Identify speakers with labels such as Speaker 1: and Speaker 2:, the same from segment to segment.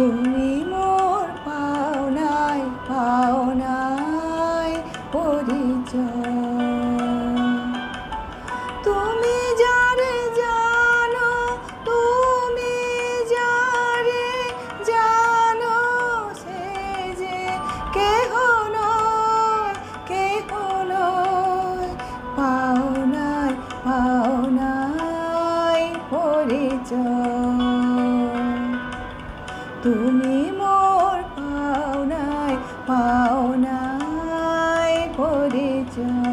Speaker 1: তুমি মোর পাওনায় পাওনায় পরিচয়। তুমি যারে জানো, তুমি যারে জানো, সে যে কেহ নয়, কেহ নয়। পাওনায় পাওনায় পরিচয়। তুমি মোর পাওনায় পাওনায় পরিচয়।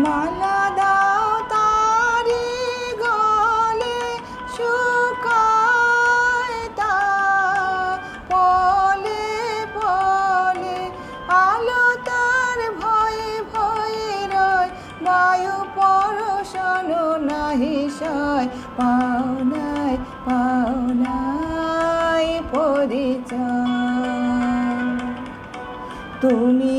Speaker 1: মালা দাও তারি গলে, শুকায় তা পলে পলে। আলো তার ভয়ে ভয়ে রয়, বায়ু পরশানো নাহি সয়। পাওনায় পাওনায় পরিচয়। তুমি